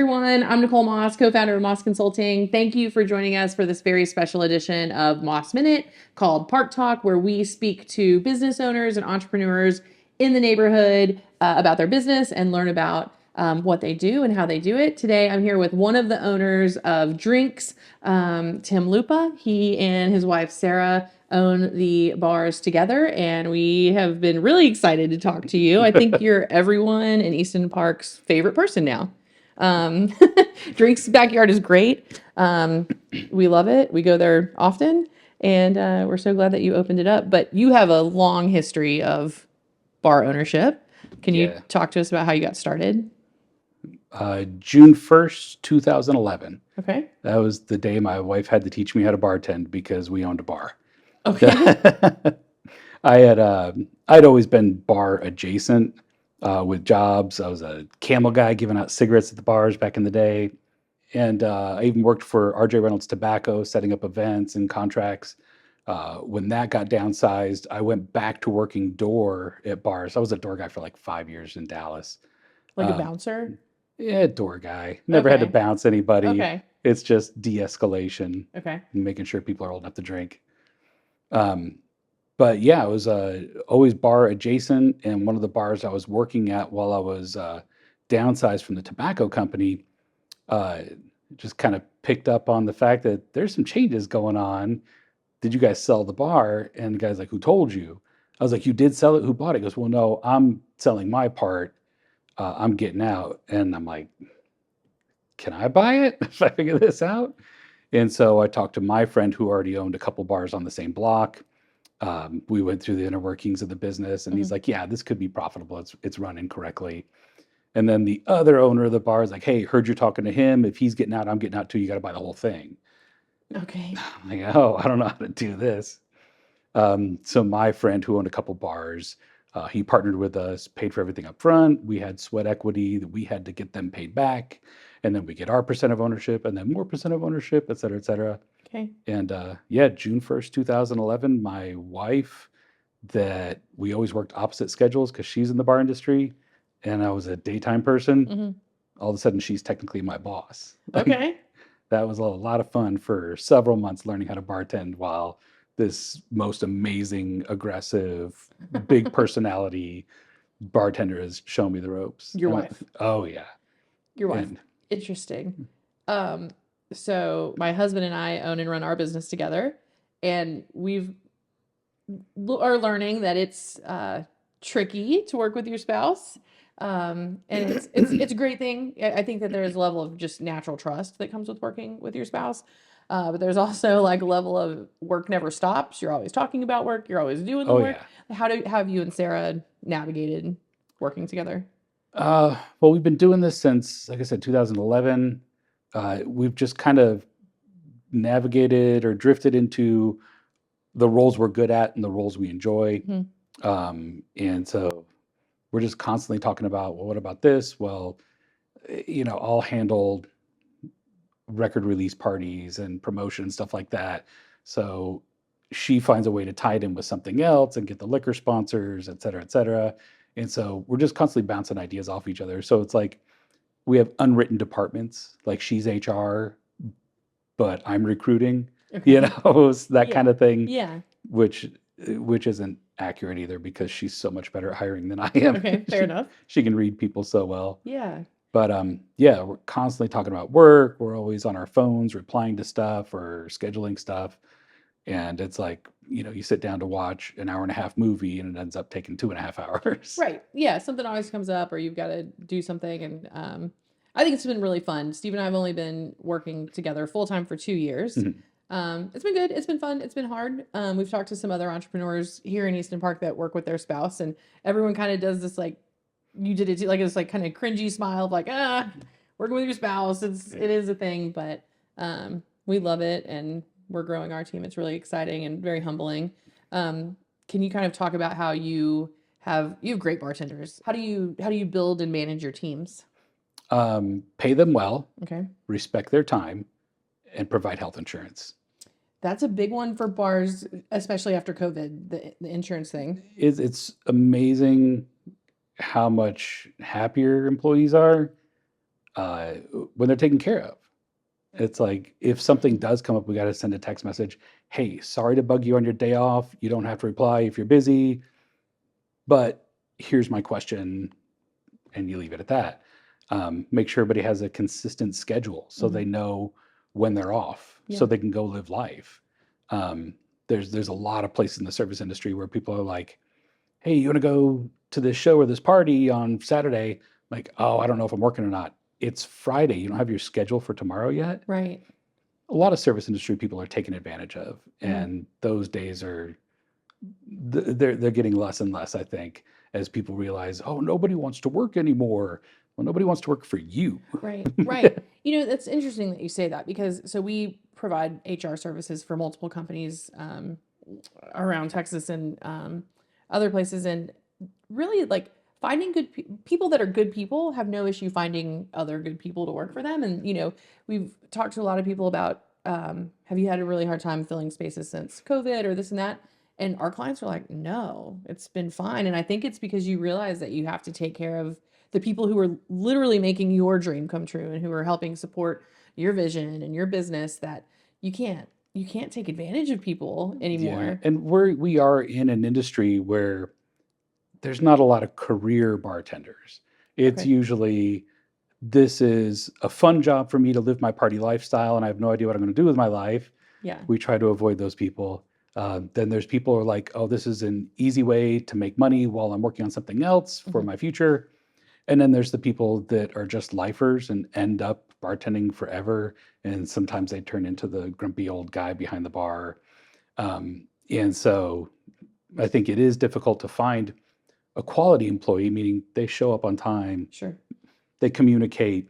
everyone. I'm Nicole Moss, co-founder of Moss Consulting. Thank you for joining us for this very special edition of Moss Minute called Park Talk, where we speak to business owners and entrepreneurs in the neighborhood about their business and learn about what they do and how they do it. Today, I'm here with one of the owners of Drinks, Tim Lupa. He and his wife, Sarah, own the bars together, and we have been really excited to talk to you. I think you're everyone in Easton Park's favorite person now. Um, Drinks backyard is great. We love it. We go there often, and we're so glad that you opened it up. But you have a long history of bar ownership. Can you Yeah. talk to us about how you got started? June 1st, 2011. Okay. That was the day my wife had to teach me how to bartend because we owned a bar. Okay. I'd always been bar adjacent with jobs. I was a camel guy giving out cigarettes at the bars back in the day. And I even worked for RJ Reynolds Tobacco, setting up events and contracts. When that got downsized, I went back to working door at bars. I was a door guy for like 5 years in Dallas. Like a Uh, bouncer? Yeah, door guy. Never had to Okay. bounce anybody. Okay. It's just de-escalation Okay. and making sure people are old enough to drink. Um, but yeah, it was always bar adjacent. And one of the bars I was working at while I was downsized from the tobacco company, uh, just kind of picked up on the fact that there's some changes going on. Did you guys sell the bar? And the guy's like, who told you? I was like, you did sell it? Who bought it? He goes, well, no, I'm selling my part. I'm getting out. And I'm like, can I buy it if I figure this out? And so I talked to my friend who already owned a couple bars on the same block. We went through the inner workings of the business, and he's Mhm. like, "Yeah, this could be profitable. It's running correctly." And then the other owner of the bar is like, "Hey, heard you're talking to him. If he's getting out, I'm getting out too. You got to buy the whole thing." Okay. I'm like, "Oh, I don't know how to do this." So my friend who owned a couple bars, he partnered with us, paid for everything up front. We had sweat equity that we had to get them paid back, and then we get our percent of ownership, and then more percent of ownership, et cetera, et cetera. Okay. And yeah, June 1st, 2011, my wife, that we always worked opposite schedules because she's in the bar industry, and I was a daytime person. Hmm. All of a sudden, she's technically my boss. Like Okay. that was a lot of fun for several months learning how to bartend while this most amazing, aggressive, big personality bartender is showing me the ropes. Your wife. Oh yeah. Your wife. And Interesting. Um, so my husband and I own and run our business together, and are learning that it's tricky to work with your spouse. And it's a great thing. I think that there's a level of just natural trust that comes with working with your spouse. But there's also like a level of work never stops. You're always talking about work. You're always doing the oh work. yeah. How have you and Sarah navigated working together? Well, we've been doing this since, like I said, 2011. We've just kind of navigated or drifted into the roles we're good at and the roles we enjoy. Mhm. And so we're just constantly talking about, well, what about this? Well, I'll handle record release parties and promotion and stuff like that. So she finds a way to tie it in with something else and get the liquor sponsors, et cetera, et cetera. And so we're just constantly bouncing ideas off each other. So it's like we have unwritten departments, like she's HR, but I'm recruiting, Okay. it's that kind Yeah. of thing, Yeah. which which isn't accurate either because she's so much better at hiring than I am. Okay. Fair enough. She can read people so well. Yeah. But yeah, we're constantly talking about work. We're always on our phones replying to stuff or scheduling stuff. And it's like, you sit down to watch an hour and a half movie and it ends up taking 2.5 hours. Right. Yeah. Something always comes up, or you've got to do something, and I think it's been really fun. Steve and I have only been working together full time for 2 years. Mhm. It's been good. It's been fun. It's been hard. We've talked to some other entrepreneurs here in Easton Park that work with their spouse, and everyone kind of does this like you did it too, like it's like kind of cringy smile of like working with your spouse. It is a thing, but we love it, and we're growing our team. It's really exciting and very humbling. Um, can you kind of talk about how you have great bartenders? How do you build and manage your teams? Pay them well, Okay. respect their time, and provide health insurance. That's a big one for bars, especially after COVID, the insurance thing. It's amazing how much happier employees are. uh, when they're taken care of. It's like if something does come up, we got to send a text message. Hey, sorry to bug you on your day off. You don't have to reply if you're busy, but here's my question, and you leave it at that. Make sure everybody has a consistent schedule so they know when they're off, so Yeah. they can go live life. Um, there's a lot of places in the service industry where people are like, "Hey, you want to go to this show or this party on Saturday?" Like, "Oh, I don't know if I'm working or not. It's Friday. You don't have your schedule for tomorrow yet." Right. A lot of service industry people are taken advantage of, Yeah. and those days are they're getting less and less, I think, as people realize, oh, nobody wants to work anymore. Well, nobody wants to work for you. Right. Right. You know, that's interesting that you say that because so we provide HR services for multiple companies around Texas and other places, and really like finding good people that are good people have no issue finding other good people to work for them. And you know, we've talked to a lot of people about have you had a really hard time filling spaces since COVID or this and that? And our clients are like, no, it's been fine. And I think it's because you realize that you have to take care of the people who are literally making your dream come true and who are helping support your vision and your business, that you can't take advantage of people Yeah, anymore. and we are in an industry where there's not a lot of career bartenders. It's Okay. usually this is a fun job for me to live my party lifestyle, and I have no idea what I'm going to do with my life. Yeah. We try to avoid those people. Then there's people who are like, oh, this is an easy way to make money while I'm working on something else for Mhm. my future. And then there's the people that are just lifers and end up bartending forever. And sometimes they turn into the grumpy old guy behind the bar. And so I think it is difficult to find a quality employee, meaning they show up on time, Sure. they communicate,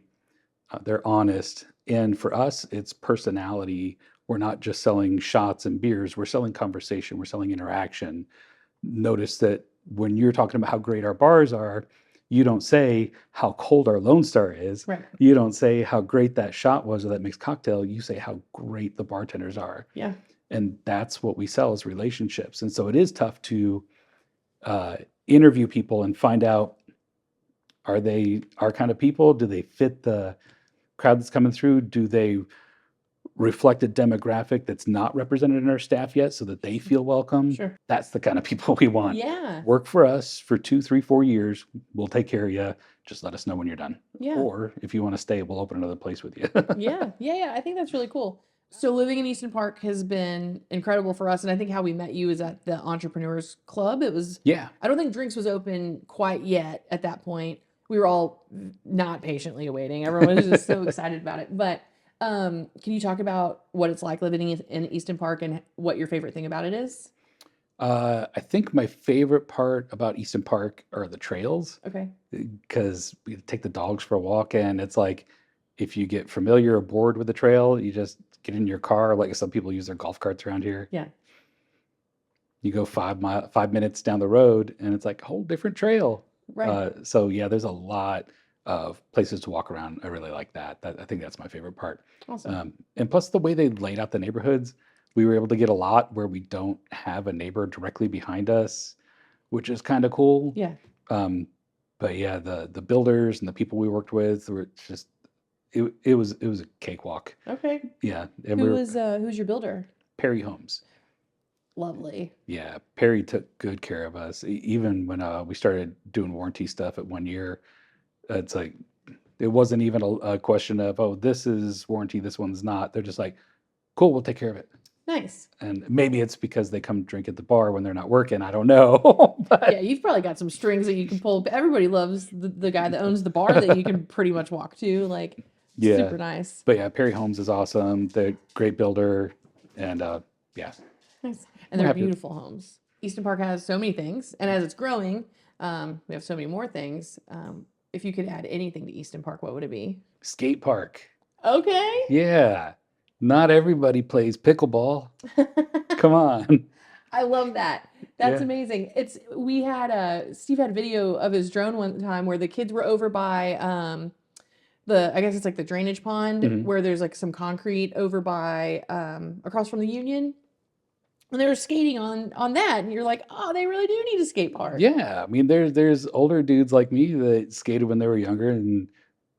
they're honest. And for us, it's personality. We're not just selling shots and beers, we're selling conversation, we're selling interaction. Notice that when you're talking about how great our bars are, you don't say how cold our Lone Star is. Right. You don't say how great that shot was or that mixed cocktail. You say how great the bartenders are. Yeah. And that's what we sell is relationships. And so it is tough to uh, interview people and find out, are they our kind of people? Do they fit the crowd that's coming through? Do they reflect a demographic that's not represented in our staff yet so that they feel welcome? Sure. That's the kind of people we want. Yeah. Work for us for 2, 3, 4 years. We'll take care of you. Just let us know when you're done. Yeah. Or if you want to stay, we'll open another place with you. Yeah. Yeah. Yeah. I think that's really cool. So living in Easton Park has been incredible for us. And I think how we met you is at the Entrepreneurs Club. It was, Yeah. I don't think drinks was open quite yet at that point. We were all not patiently awaiting. Everyone was just so excited about it. But can you talk about what it's like living in Easton Park and what your favorite thing about it is? I think my favorite part about Easton Park are the trails Okay. because we take the dogs for a walk, and it's like if you get familiar or bored with the trail, you just get in your car. Like some people use their golf carts around here. Yeah. You go 5 minutes down the road, and it's like a whole different trail. Right. So yeah, there's a lot of places to walk around. I really like that. I think that's my favorite part. Awesome. And plus the way they laid out the neighborhoods, we were able to get a lot where we don't have a neighbor directly behind us, which is kind of cool. Yeah. Um, but yeah, the builders and the people we worked with were just it was a cakewalk. Okay. Yeah, and we were Who's your builder? Perry Homes. Lovely. Yeah, Perry took good care of us. Even when we started doing warranty stuff at 1 year, it's like it wasn't even a question of, oh, this is warranty, this one's not. They're just like, cool, we'll take care of it. Nice. And maybe it's because they come drink at the bar when they're not working. I don't know. But Yeah, you've probably got some strings that you can pull. Everybody loves the guy that owns the bar that you can pretty much walk to. Like, yeah, super nice. but yeah, Perry Homes is awesome. They're a great builder, and yeah, Nice. And we're they're happy. beautiful homes. Easton Park has so many things, and as it's growing, we have so many more things. If you could add anything to Easton Park, what would it be? Skate park. Okay. Yeah, not everybody plays pickleball. Come on. I love that. That's Yeah. amazing. We had Steve had a video of his drone one time where the kids were over by I guess it's like the drainage pond Mhm. where there's like some concrete over by across from the Union. And they were skating on that, and you're like, oh, they really do need a skate park. Yeah, I mean, there's older dudes like me that skated when they were younger, and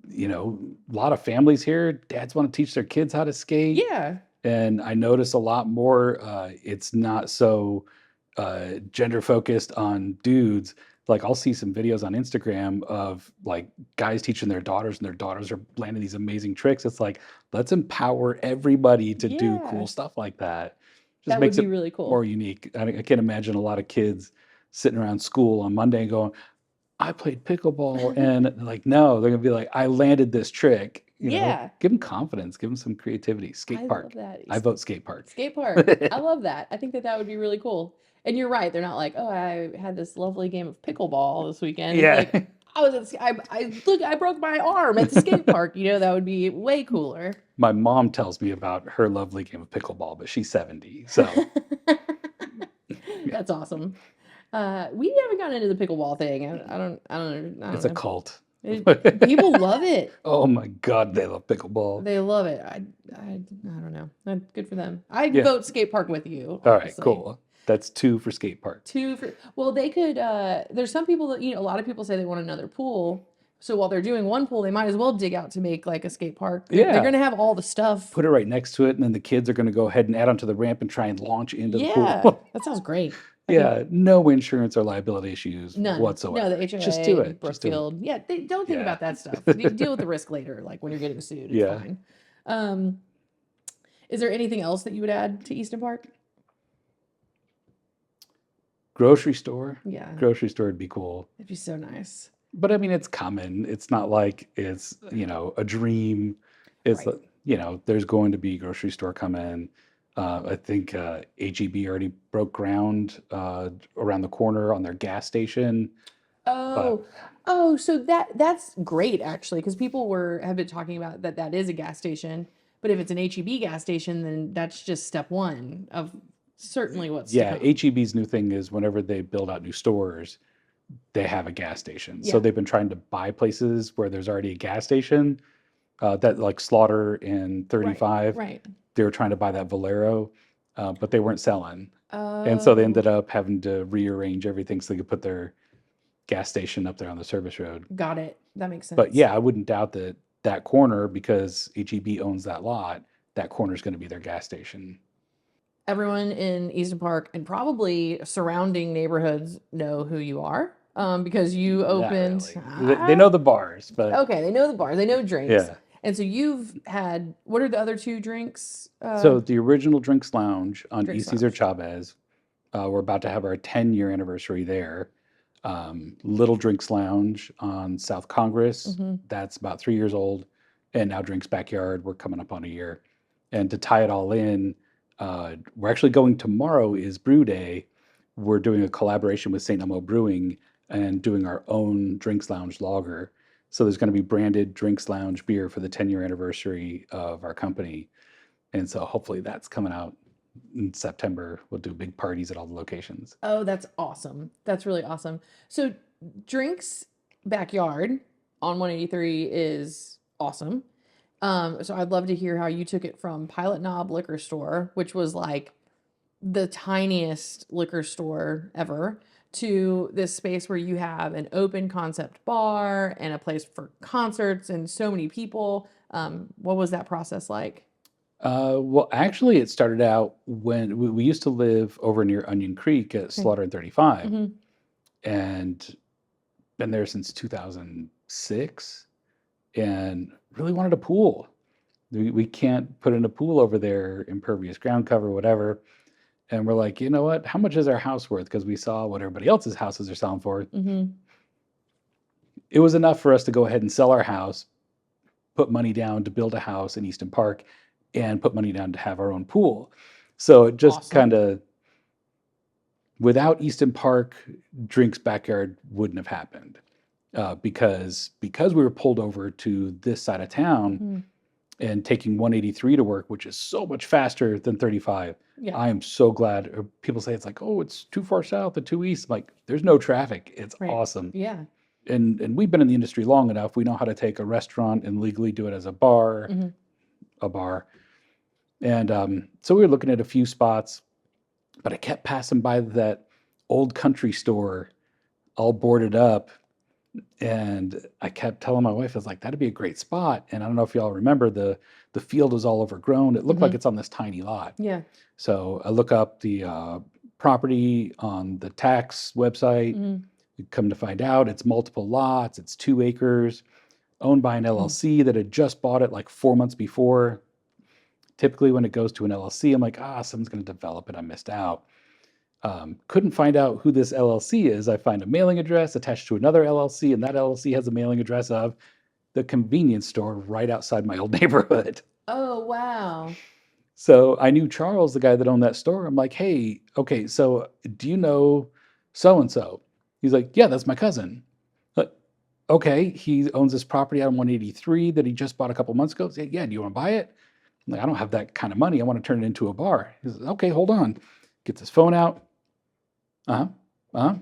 a lot of families here, dads want to teach their kids how to skate. Yeah. And I notice a lot more, it's not so gender focused on dudes. Like I'll see some videos on Instagram of like guys teaching their daughters, and their daughters are landing these amazing tricks. It's like, let's empower everybody to do cool Yeah. stuff like that. Just That would makes be it really cool. more unique. I can't imagine a lot of kids sitting around school on Monday and going, I played pickleball, and like, no, they're gonna be like, I landed this trick. Yeah. Give them confidence, give them some creativity. Skate I love park. that. I vote skate park. Skate park. I love that. I think that that would be really cool. And you're right. They're not like, oh, I had this lovely game of pickleball this weekend. It's Yeah. like, I was at, I broke my arm at the skate park. That would be way cooler. My mom tells me about her lovely game of pickleball, but she's 70, so That's awesome. We haven't gotten into the pickleball thing. I don't it's a know. cult. People love it. Oh my God, they love pickleball. They love it. I don't know. Good for them. I'd Yeah. vote skate park with you. All right, honestly. cool. That's 2 for skate park. Well, they could, there's some people that, a lot of people say they want another pool. So while they're doing one pool, they might as well dig out to make like a skate park. They're Yeah. going to have all the stuff. Put it right next to it, and then the kids are going to go ahead and add onto the ramp and try and launch into the Yeah, pool. that sounds great. Yeah, no insurance or liability issues None whatsoever. No, the HOA, Just do it. Just do it. Brookfield. Yeah, they don't think Yeah. about that stuff. You deal with the risk later, like when you're getting sued. It's Yeah. fine. Is there anything else that you would add to Easton Park? Grocery store. Yeah, Grocery store would be cool. it'd be so nice. But I mean, it's common. It's not like it's, a dream. It's, Right. there's going to be a grocery store coming. I think HEB already broke ground around the corner on their gas station. So that's great actually, because people have been talking about that is a gas station. But if it's an HEB gas station, then that's just step one of certainly what's to Yeah, come. HEB's new thing is whenever they build out new stores, they have a gas station. So Yeah. they've been trying to buy places where there's already a gas station. That like Slaughter in 35, Right. they were trying to buy that Valero, but they weren't selling. And so they Oh, ended up having to rearrange everything so they could put their gas station up there on the service road. got it. That makes sense. But yeah, I wouldn't doubt that corner, because HEB owns that lot, that corner is going to be their gas station. Everyone in Easton Park and probably surrounding neighborhoods know who you are, because you Not opened. really. They know the bars, but Okay, they know the bars, they know drinks. yeah. And so you've had, what are the other two drinks? So the original Drinks Lounge on Drinks East Cesar Lounge. Chavez, we're about to have our 10-year anniversary there. Little Drinks Lounge on South Congress, that's about 3 years old. And now Drinks Backyard, we're coming up on a year. And to tie it all in, we're actually going tomorrow is Brew Day. We're doing a collaboration with St. Elmo Brewing and doing our own Drinks Lounge lager. So there's going to be branded Drinks Lounge beer for the 10-year anniversary of our company. And so hopefully that's coming out in September. We'll do big parties at all the locations. Oh, that's awesome. That's really awesome. So Drinks Backyard on 183 is awesome. So I'd love to hear how you took it from Pilot Knob Liquor Store, which was like the tiniest liquor store ever, to this space where you have an open concept bar and a place for concerts and so many people. What was that process like? Well, actually, it started out when we used to live over near Onion Creek at Slaughter and 35, Mhm. and been there since 2006, and really wanted a pool. We can't put in a pool over there, impervious ground cover, whatever. And we're like, you know what? How much is our house worth? Because we saw what everybody else's houses are selling for. Mhm. It was enough for us to go ahead and sell our house, put money down to build a house in Easton Park, and put money down to have our own pool. So it just Awesome. kind of, without Easton Park, Drinks Backyard wouldn't have happened. Because we were pulled over to this side of town Mhm. and taking 183 to work, which is so much faster than 35. Yeah. I am so glad. People say it's like, oh, it's too far south and too east. I'm like, there's no traffic. It's Right. awesome. Yeah. And we've been in the industry long enough. We know how to take a restaurant and legally do it as a bar. Mhm. And so we were looking at a few spots, but I kept passing by that old country store, all boarded up. And I kept telling my wife, I was like, that'd be a great spot. And I don't know if y'all remember, the field was all overgrown. It looked like Hmm. it's on this tiny lot. Yeah. So I look up the property on the tax website. Hmm. Come to find out, it's multiple lots. It's 2 acres, owned by an Mm. LLC that had just bought it like 4 months before. Typically, when it goes to an LLC, I'm like, someone's going to develop it. I missed out. Couldn't find out who this LLC is. I find a mailing address attached to another LLC, and that LLC has a mailing address of the convenience store right outside my old neighborhood. Oh, wow. So I knew Charles, the guy that owned that store. I'm like, hey, okay, so do you know so and so? He's like, yeah, that's my cousin. Like, okay, he owns this property out on 183 that he just bought a couple months ago. Say, yeah, do you want to buy it? I'm like, I don't have that kind of money. I want to turn it into a bar. He says, okay, hold on. Gets his phone out. Uh huh. Uh huh.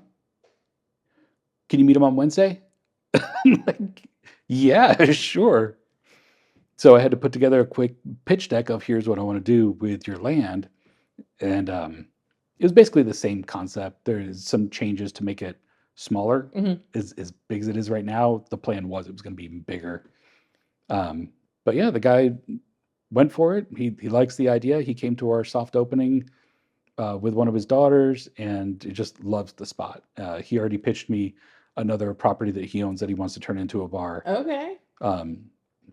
Can you meet him on Wednesday? I'm like, yeah, sure. So I had to put together a quick pitch deck of here's what I want to do with your land. And it was basically the same concept. There's some changes to make it smaller. Hmm. As big as it is right now, the plan was it was going to be even bigger. Um, but yeah, the guy went for it. He likes the idea. He came to our soft opening with one of his daughters, and he just loves the spot. He already pitched me another property that he owns that he wants to turn into a bar. Okay. Um,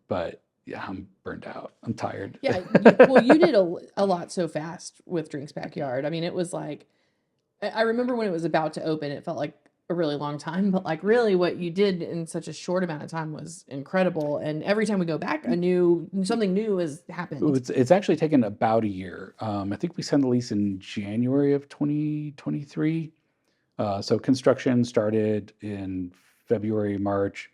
but yeah, I'm burned out. I'm tired. Yeah. Well, you did a lot so fast with Drinks Backyard. I mean, it was like, I remember when it was about to open, it felt like a really long time, but like really what you did in such a short amount of time was incredible. And every time we go back, something new has happened. It's actually taken about a year. I think we signed the lease in January of 2023. So construction started in February, March.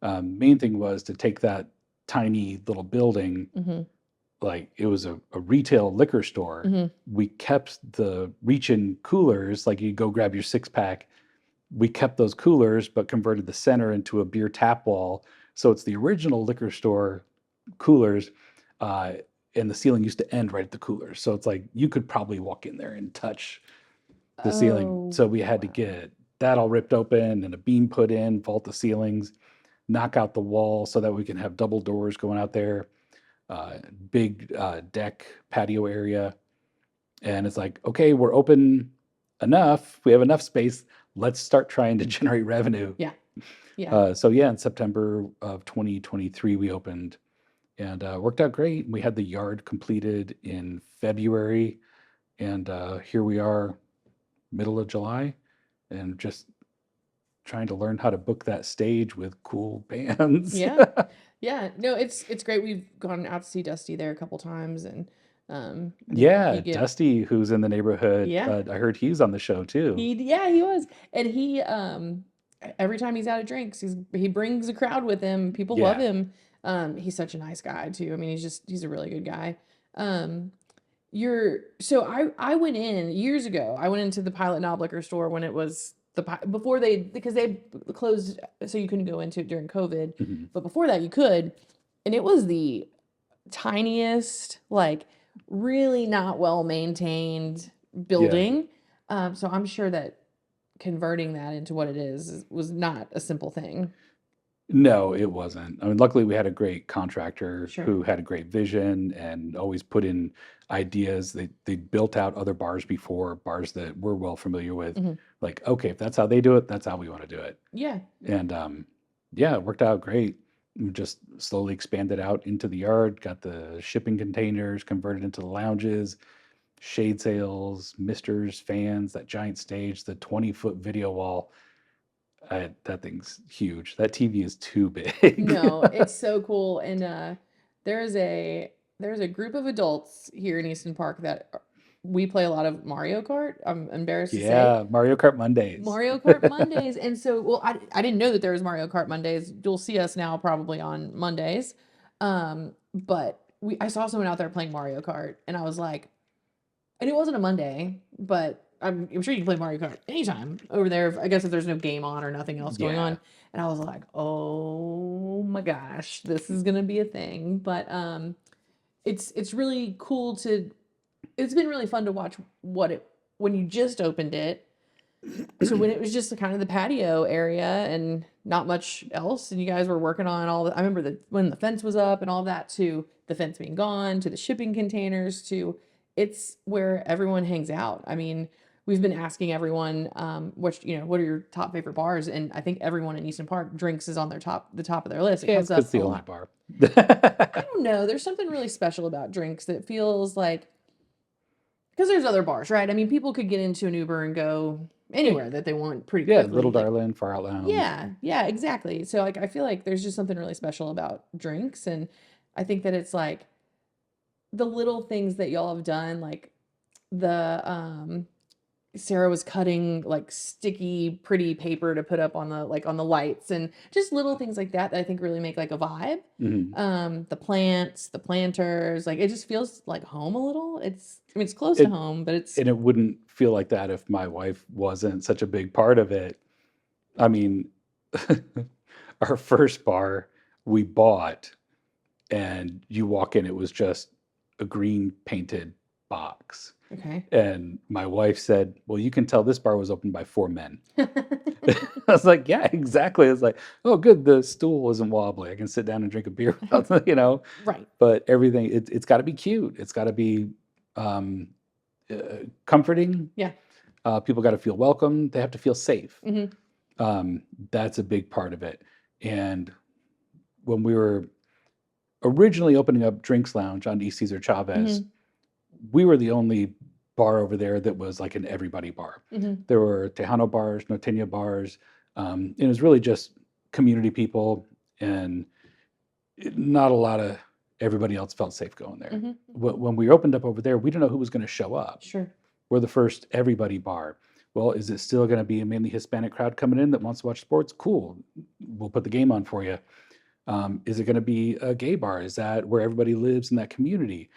Main thing was to take that tiny little building, Hmm. like it was a retail liquor store. Hmm. We kept the reach-in coolers, like you go grab your six pack. We kept those coolers, but converted the center into a beer tap wall. So it's the original liquor store coolers, uh, and the ceiling used to end right at the coolers. So it's like you could probably walk in there and touch the ceiling. Oh, So we had to wow. get that all ripped open and a beam put in, vault the ceilings, knock out the wall so that we can have double doors going out there, big deck patio area. And it's like, okay, we're open enough. We have enough space. Let's start trying to generate revenue. Yeah. Yeah. So yeah, in September of 2023, we opened and worked out great. We had the yard completed in February, and here we are, middle of July, and just trying to learn how to book that stage with cool bands. Yeah. Yeah. No, it's great. We've gone out to see Dusty there a couple times, and he Yeah, get Dusty, who's in the neighborhood, yeah. I heard he's on the show too. He was. And every time he's out of drinks, he brings a crowd with him. People love Yeah. him. He's such a nice guy too. I mean, he's a really good guy. Um, so I went in years ago. I went into the Pilot Knob liquor store when it was before because they closed, so you couldn't go into it during COVID. Mhm. But before that you could, and it was the tiniest, like really not well maintained Yeah. building. So I'm sure that converting that into what it was not a simple thing. No, it wasn't. I mean, luckily we had a great contractor Sure. who had a great vision and always put in ideas. They built out other bars before, bars that we're well familiar with. Hmm. Like, okay, if that's how they do it, that's how we want to do it. Yeah. And yeah, it worked out great. We just slowly expanded out into the yard, got the shipping containers converted into the lounges, shade sails, misters, fans, that giant stage, the 20-foot video wall. That thing's huge. That TV is too big. No, it's so cool. And there's a group of adults here in Easton Park that we play a lot of Mario Kart. I'm embarrassed to say. Yeah, Mario Kart Mondays. Mario Kart Mondays. And so, well, I didn't know that there was Mario Kart Mondays. You'll see us now probably on Mondays. But I saw someone out there playing Mario Kart, and I was like, and it wasn't a Monday, but I'm sure you can play Mario Kart anytime over there. I guess if there's no game on or nothing else going Yeah. on. And I was like, oh my gosh, this is gonna be a thing. But it's really cool it's been really fun to watch when you just opened it, So when it was just kind of the patio area and not much else, and you guys were working on all the, I remember when the fence was up and all that, to the fence being gone, to the shipping containers, to it's where everyone hangs out. I mean, we've been asking everyone, what are your top favorite bars? And I think everyone in Easton Park, drinks is on the top of their list. It Yeah, it's comes 'cause it's up a the only lot. bar. I don't know. There's something really special about drinks that feels like, because there's other bars, right? I mean, people could get into an Uber and go anywhere that they want pretty Yeah, quickly. Little Like, Darlin', Far Out Lounge. yeah, exactly. So like I feel like there's just something really special about drinks, and I think that it's like the little things that y'all have done, like the Sarah was cutting like sticky pretty paper to put up on the lights, and just little things like that I think really make like a vibe. Mhm. The plants, the planters, like it just feels like home a little. I mean it's close to It home, but it's and it wouldn't feel like that if my wife wasn't such a big part of it. I mean, our first bar we bought, and you walk in, it was just a green painted box. okay. And my wife said, "Well, you can tell this bar was opened by 4 men." I was like, "Yeah, exactly." It's like, "Oh, good, the stool isn't wobbly. I can sit down and drink a beer without the," you know? Right. But everything, it's gotta be cute. It's gotta be, um, comforting. Yeah. People gotta feel welcome. They have to feel safe. Hmm. That's a big part of it. And when we were originally opening up Drinks Lounge on East Cesar Chavez, we were the only bar over there that was like an everybody bar. Hmm. There were Tejano bars, Norteña bars. It was really just community people, and not a lot of everybody else felt safe going there. Hmm. When we opened up over there, we didn't know who was going to show up. Sure. We're the first everybody bar. Well, is it still going to be a mainly Hispanic crowd coming in that wants to watch sports? Cool. We'll put the game on for you. Is it going to be a gay bar? Is that where everybody lives in that community?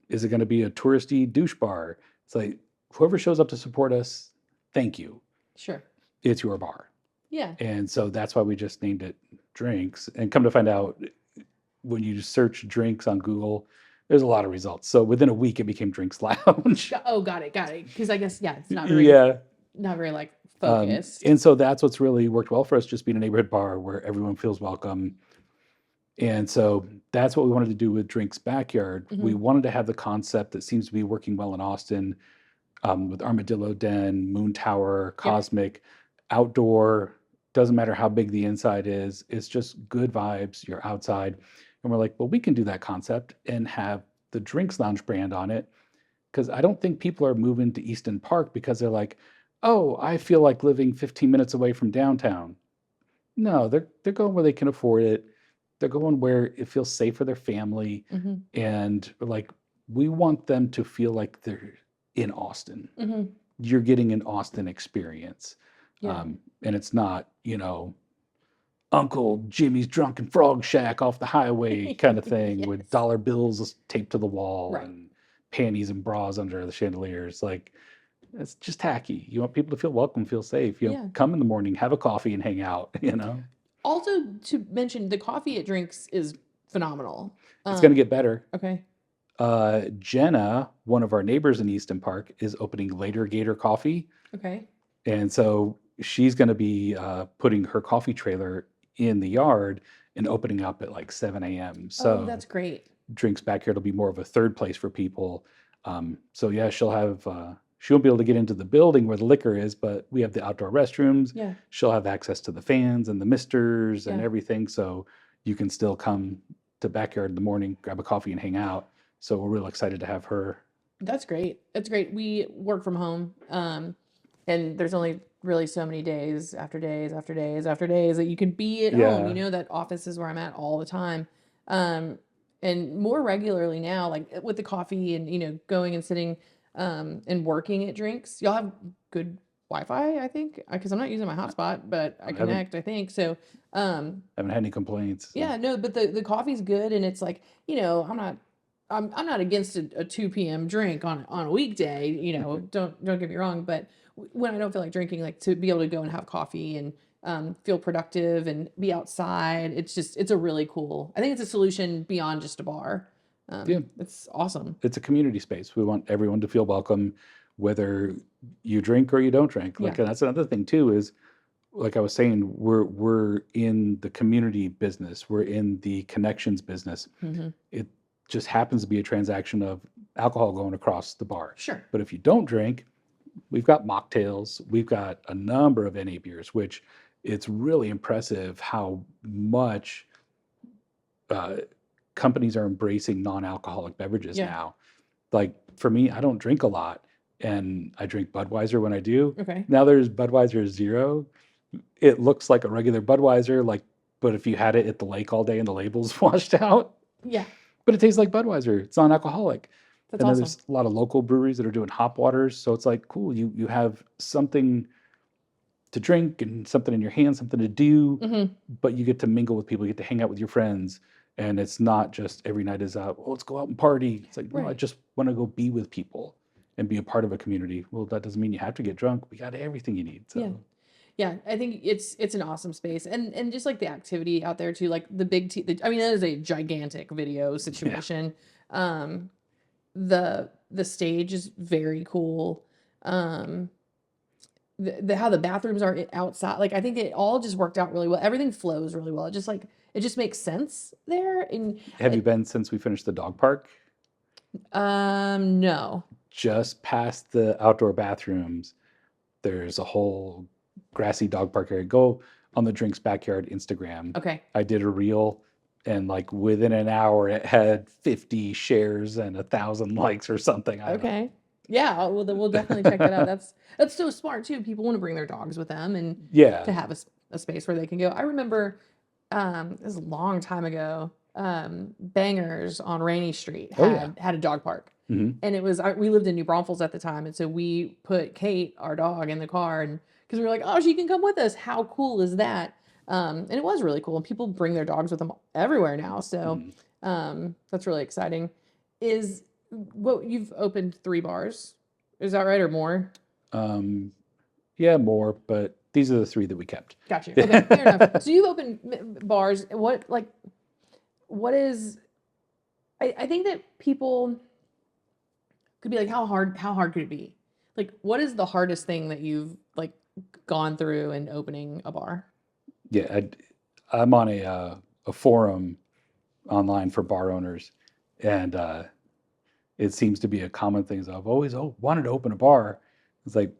Is it going to be a touristy douche bar? It's like, whoever shows up to support us, thank you. Sure. It's your bar. Yeah. And so that's why we just named it Drinks. And come to find out, when you search drinks on Google, there's a lot of results. So within a week, it became Drinks Lounge. Oh, got it. Because I guess, yeah, it's Yeah. not very like focused. And so that's what's really worked well for us, just being a neighborhood bar where everyone feels welcome. And so that's what we wanted to do with Drinks Backyard. We wanted to have the concept that seems to be working well in Austin, with Armadillo Den, Moon Tower, Cosmic, outdoor. Doesn't matter how big the inside is. It's just good vibes. You're outside. And we're like, well, we can do that concept and have the Drinks Lounge brand on it. Because I don't think people are moving to Easton Park because they're like, oh, I feel like living 15 minutes away from downtown. No, they're going where they can afford it. They're going where it feels safe for their family. Hmm. And like, we want them to feel like they're in Austin. Hmm. You're getting an Austin experience. Yeah. And it's not, Uncle Jimmy's Drunken Frog Shack off the highway kind of thing with Yes. dollar bills taped to the wall Right. and panties and bras under the chandeliers. Like, it's just tacky. You want people to feel welcome, feel safe. Yeah. Come in the morning, have a coffee and hang out, Also, to mention, the coffee at Drinks is phenomenal. It's going to get better. Okay. Jenna, one of our neighbors in Easton Park, is opening Later Gator Coffee. Okay. And so she's going to be putting her coffee trailer in the yard and opening up at like 7 a.m. So that's great. Drinks Backyard will be more of a third place for people. So yeah, she won't be able to get into the building where the liquor is, but we have the outdoor restrooms. Yeah. She'll have access to the fans and the misters and Yeah. everything. So you can still come to Backyard in the morning, grab a coffee and hang out. So we're real excited to have her. That's great. That's great. We work from home, and there's only really so many days after days after days after days that you can be at home. Yeah. That office is where I'm at all the time. And more regularly now, like with the coffee and, going and sitting, and working at Drinks. Y'all have good Wi-Fi, I think, because I'm not using my hotspot, but I connect, I think. So, Haven't had any complaints. yeah, no, but the coffee's good, and it's like, I'm not against a 2 p.m. drink on a weekday, don't get me wrong, but when I don't feel like drinking, like to be able to go and have coffee and feel productive and be outside, it's a really cool, I think it's a solution beyond just a bar. Yeah. It's awesome. It's a community space. We want everyone to feel welcome. whether you drink or you don't drink. Like, Yeah. and that's another thing too, is like I was saying, we're in the community business, we're in the connections business. Hmm. It just happens to be a transaction of alcohol going across the bar. Sure. But if you don't drink, we've got mocktails, we've got a number of NA beers, which it's really impressive how much uh, companies are embracing non-alcoholic beverages Yeah. now. Like for me, I don't drink a lot, and I drink Budweiser when I do. Okay. Now there's Budweiser Zero. It looks like a regular Budweiser, like, but if you had it at the lake all day and the label's washed out, Yeah. but it tastes like Budweiser. It's non-alcoholic. That's And then awesome. there's a lot of local breweries that are doing hop waters. So it's like, cool, you have something to drink and something in your hand, something to do, Hmm. but you get to mingle with people, you get to hang out with your friends. And it's not just every night is out, well, let's go out and party. It's like, no, I Right. just want to go be with people and be a part of a community. Well, that doesn't mean you have to get drunk. We got everything you need. So Yeah. Yeah, I think it's an awesome space, and just like the activity out there too, like the big I mean, that is a gigantic video yeah. situation. Um, the stage is very cool. Um, the how the bathrooms are outside, like I think it all just worked out really well. Everything flows really well. It just makes sense there. And Have you been since we finished the dog park? no, Just past the outdoor bathrooms, there's a whole grassy dog park area. Go on the Drinks Backyard Instagram. okay, I did a reel, and like within an hour, it had 50 shares and 1,000 likes or something. I don't know. okay, yeah. Well, then we'll definitely check that out. That's so smart too. People want to bring their dogs with them and to Yeah. have a space where they can go. I remember this was a long time ago. Bangers on Rainy Street Oh, yeah. had a dog park, hmm and it was we lived in New Braunfels at the time, and so we put Kate, our dog, in the car, and because we were like, oh, she can come with us. How cool is that? And it was really cool, and people bring their dogs with them everywhere now. So that's really exciting. Is what you've opened 3 bars? Is that right or more? Yeah, more, but these are the 3 that we kept. Got you. Okay, fair enough. So you've opened bars. What is? I think that people could be like, how hard could it be? Like, what is the hardest thing that you've like gone through in opening a bar? Yeah, I'm on a forum online for bar owners, and it seems to be a common thing. Is I've always wanted to open a bar. It's like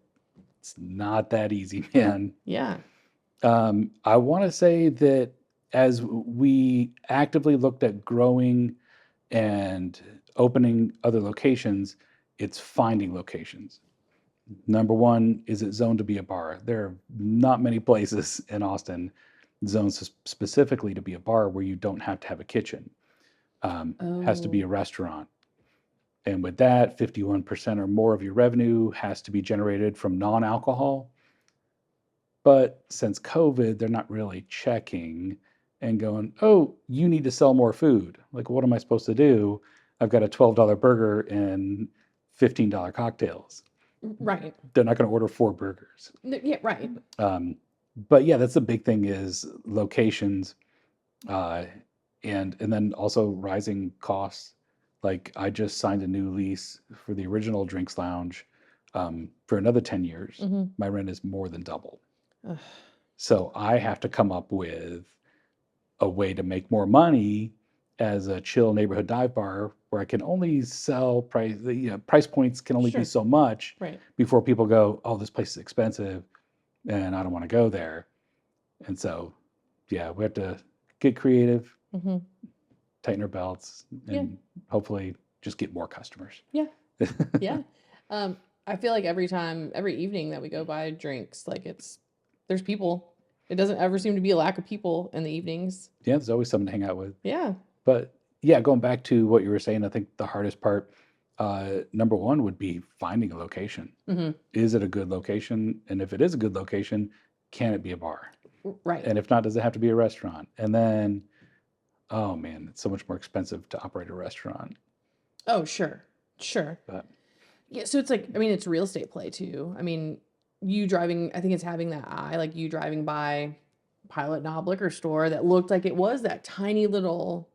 it's not that easy, man. Yeah. I want to say that as we actively looked at growing and opening other locations, it's finding locations. Number one, is it zoned to be a bar? There are not many places in Austin zoned specifically to be a bar where you don't have to have a kitchen. Has to be Oh, a restaurant. And with that, 51% or more of your revenue has to be generated from non-alcohol. But since COVID, they're not really checking and going, oh, you need to sell more food. Like, what am I supposed to do? I've got a $12 burger and $15 cocktails. right. They're not going to order 4 burgers. Yeah, right. But yeah, that's the big thing is locations, uh, and then also rising costs. Like I just signed a new lease for the original Drinks Lounge for another 10 years. Hmm. My rent is more than double. So I have to come up with a way to make more money as a chill neighborhood dive bar where I can only sell price points can only be Sure. so much Right. before people go, oh, this place is expensive and I don't want to go there. And so, yeah, we have to get creative, Hmm. tighten our belts, Yeah. and hopefully just get more customers. Yeah. Yeah. I feel like every evening that we go buy drinks, like there's people. It doesn't ever seem to be a lack of people in the evenings. Yeah, there's always someone to hang out with. Yeah. But yeah, going back to what you were saying, I think the hardest part, number one, would be finding a location. Hmm. Is it a good location? And if it is a good location, can it be a bar? Right. And if not, does it have to be a restaurant? And then, oh man, it's so much more expensive to operate a restaurant. Oh, sure. Sure. But Yeah. So it's like, I mean, it's real estate play too. I mean, you driving, I think it's having that eye, like you driving by Pilot Knob liquor store that looked like it was that tiny little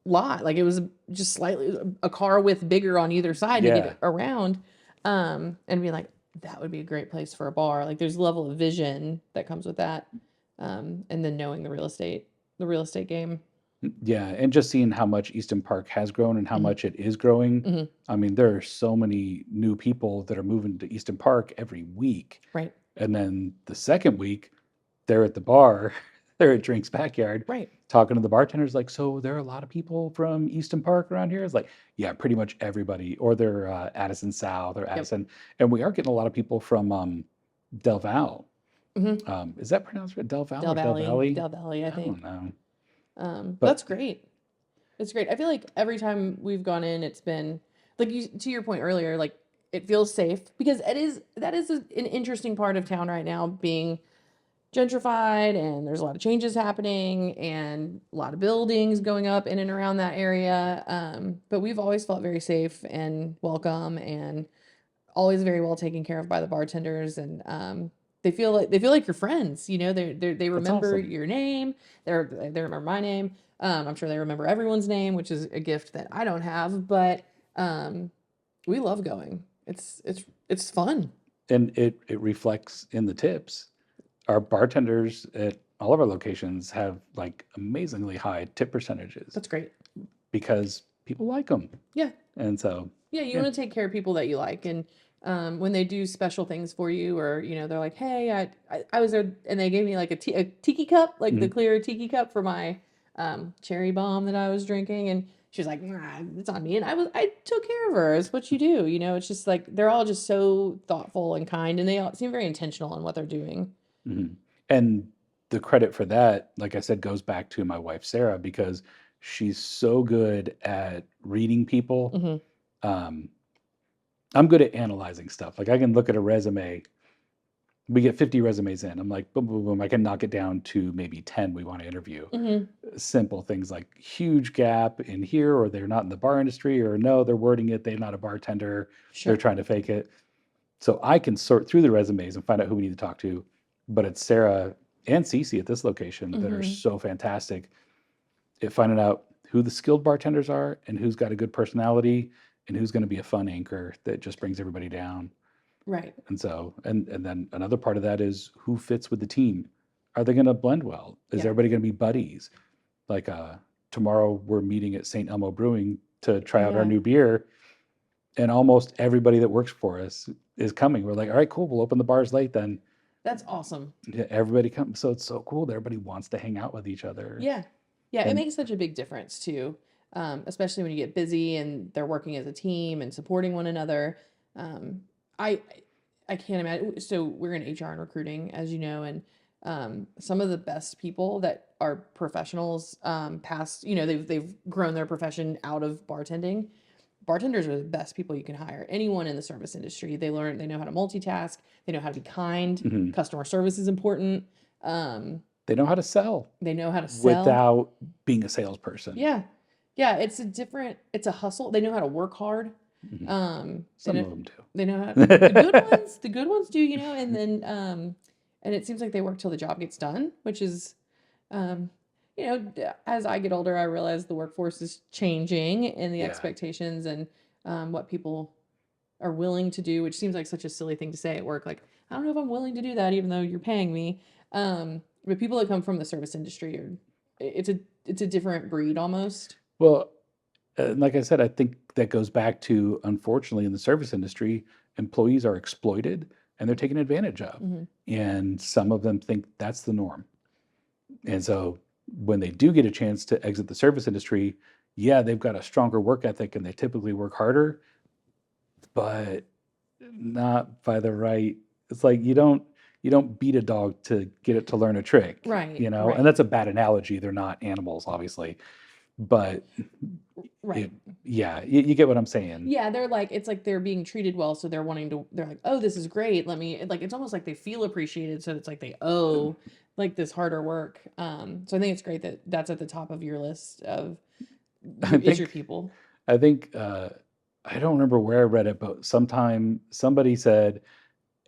lot. Like it was just slightly a car with bigger on either side to yeah, get around. and be like, that would be a great place for a bar. Like there's a level of vision that comes with that. And then knowing the real estate game. Yeah, and just seeing how much Easton Park has grown and how Mhm. much it is growing. Mhm. I mean, there are so many new people that are moving to Easton Park every week. Right. And then the second week, they're at the bar, they're at Drink's Backyard, Right. talking to the bartenders, like, so there are a lot of people from Easton Park around here. It's like, yeah, pretty much everybody, or they're Addison South or Yep. Addison, and we are getting a lot of people from Del Val. Mhm. Is that pronounced right? Del Val Del or Del Valley, Valley? Del Valley, I I don't think. know, but That's great. It's great. I feel like every time we've gone in, it's been like you to your point earlier, like it feels safe because that is an interesting part of town right now, being gentrified, and there's a lot of changes happening and a lot of buildings going up in and around that area. But we've always felt very safe and welcome, and always very well taken care of by the bartenders, and they feel like your friends. You know, they that's remember awesome. your name. They remember my name. I'm sure they remember everyone's name, which is a gift that I don't have. But we love going. It's fun. And it reflects in the tips. Our bartenders at all of our locations have like amazingly high tip percentages That's great. because people like them. Yeah. And so, Yeah, you yeah. want to take care of people that you like, and when they do special things for you, or they're like, "Hey, I was there," and they gave me like a tiki cup, like the Mhm. clear tiki cup for my cherry bomb that I was drinking, and she was like, "Nah, it's on me," and I took care of her. It's what you do, you know. It's just like they're all just so thoughtful and kind, and they all seem very intentional in what they're doing. Mhm. And the credit for that, like I said, goes back to my wife, Sarah, because she's so good at reading people. Hmm. Um, I'm good at analyzing stuff. Like I can look at a resume. We get 50 resumes in. I'm like, boom, boom, boom. I can knock it down to maybe 10 we want to interview. Hmm. Simple things like huge gap in here, or they're not in the bar industry, or no, they're wording it, they're not a bartender, they're Sure. trying to fake it. So I can sort through the resumes and find out who we need to talk to. But it's Sarah and Cece at this location that are Hmm. so fantastic at finding out who the skilled bartenders are and who's got a good personality and who's going to be a fun anchor that just brings everybody down. Right. And so, and then another part of that is who fits with the team. Are they going to blend well? Is Yeah. everybody going to be buddies? Like tomorrow we're meeting at St. Elmo Brewing to Oh try out our yeah. new beer, and almost everybody that works for us is coming. We're like, all right, cool, we'll open the bars late then. That's awesome. Yeah, everybody comes. So it's so cool that everybody wants to hang out with each other. Yeah. Yeah, it And makes such a big difference too. Especially when you get busy and they're working as a team and supporting one another. Um, I I can't imagine. So we're in HR and recruiting, as you know, and some of the best people that are professionals, past, they've grown their profession out of bartending. Bartenders are the best people you can hire. Anyone in the service industry, they know how to multitask, they know how to be kind. mhm, Customer service is important. Um, they know how to sell they know how to sell. without being a salesperson. Yeah. Yeah, it's a hustle. They know how to work hard. Mhm. They Some know of them do. they know how the good ones do, and then and it seems like they work till the job gets done, which is um as I get older, I realize the workforce is changing and the Yeah. expectations, and what people are willing to do, which seems like such a silly thing to say at work. Like, I don't know if I'm willing to do that, even though you're paying me. But people that come from the service industry it's a different breed almost. Well, like I said, I think that goes back to, unfortunately, in the service industry, employees are exploited and they're taken advantage of. Hmm. And some of them think that's the norm. And so when they do get a chance to exit the service industry, yeah, they've got a stronger work ethic and they typically work harder, but not by the right. It's like you don't beat a dog to get it to learn a trick, Right, and right, that's a bad analogy. They're not animals, obviously, but right. yeah, you get what I'm saying. Yeah, they're like, it's like they're being treated well, so they're like, oh, this is great. Let me, like, it's almost like they feel appreciated, so it's like they owe like this harder work. So I think it's great that that's at the top of your list of I your think people. I think I don't remember where I read it, but sometime somebody said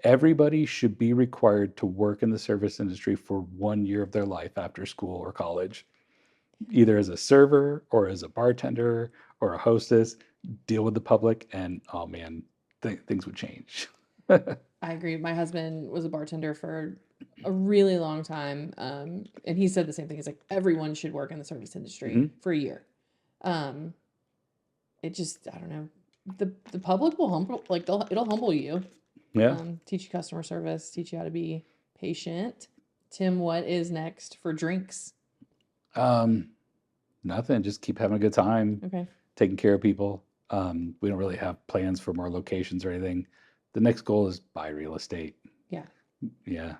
everybody should be required to work in the service industry for 1 year of their life after school or college, either as a server or as a bartender or a hostess, deal with the public. And oh man, things would change. I agree. My husband was a bartender for a really long time. And he said the same thing. He's like, everyone should work in the service industry Mhm. for a year. It just, I don't know. The public will it'll humble you. Yeah. Teach you customer service, teach you how to be patient. Tim, what is next for drinks? Nothing. Just keep having a good time, Okay. taking care of people. We don't really have plans for more locations or anything. The next goal is buy real estate. Yeah. Yeah.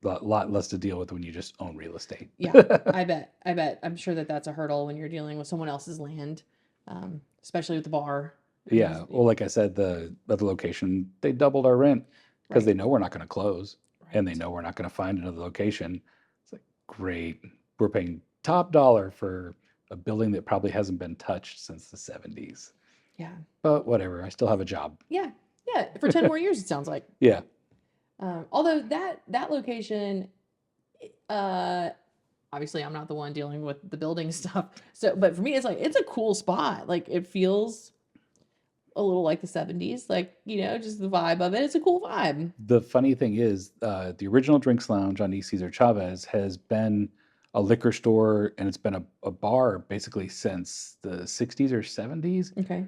Lot less to deal with when you just own real estate. Yeah. I bet. I'm sure that's a hurdle when you're dealing with someone else's land, especially with the bar. Yeah. Well, like I said, the other location, they doubled our rent because they know we're not going to close and they know we're not going to find another location. It's like, great. We're paying top dollar for a building that probably hasn't been touched since the 70s. Yeah. But whatever. I still have a job. Yeah. Yeah. For 10 more years, it sounds like. Yeah. Although that location, obviously I'm not the one dealing with the building stuff. So, but for me, it's like, it's a cool spot. Like it feels a little like the 70s, like, just the vibe of it. It's a cool vibe. The funny thing is, the original Drinks Lounge on East Cesar Chavez has been a liquor store and it's been a bar basically since the 60s or 70s. Okay.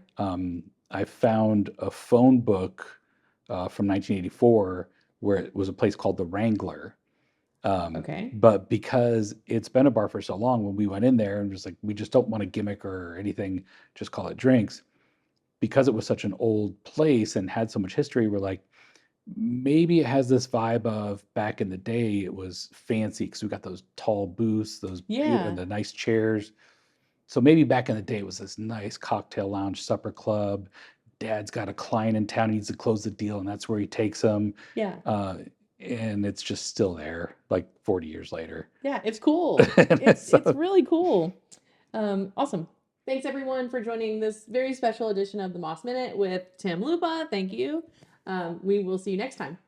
I found a phone book from 1984 where it was a place called the Wrangler. Okay. But because it's been a bar for so long, when we went in there and just like, we just don't want a gimmick or anything, just call it drinks. Because it was such an old place and had so much history, we're like, maybe it has this vibe of back in the day, it was fancy because we got those tall booths, and the nice chairs. So maybe back in the day, it was this nice cocktail lounge, supper club. Dad's got a client in town, he needs to close the deal, and that's where he takes them. Yeah. And it's just still there, like 40 years later. Yeah, it's cool. It's really cool. Awesome. Thanks everyone for joining this very special edition of the Moss Minute with Tim Lupa. Thank you. We will see you next time.